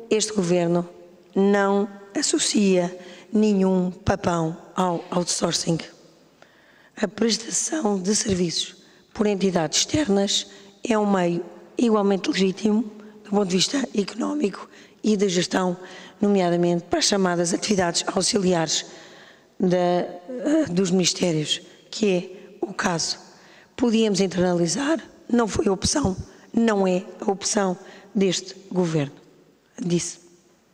este Governo não associa nenhum papão ao outsourcing. A prestação de serviços por entidades externas é um meio igualmente legítimo do ponto de vista económico e de gestão, nomeadamente para as chamadas atividades auxiliares dos Ministérios, que é o caso. Podíamos internalizar, não foi a opção, não é a opção deste Governo. Disse.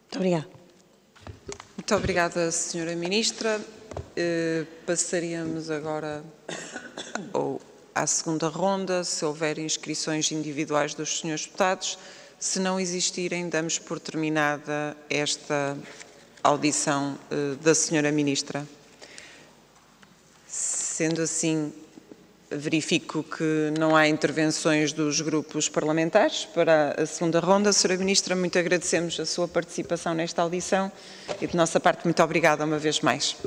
Muito obrigada. Muito obrigada, Sra. Ministra. Passaríamos agora à segunda ronda, se houver inscrições individuais dos senhores deputados. Se não existirem, damos por terminada esta audição da Sra. Ministra. Sendo assim, Verifico que não há intervenções dos grupos parlamentares para a segunda ronda. Sra. Ministra, muito agradecemos a sua participação nesta audição e, de nossa parte, muito obrigada uma vez mais.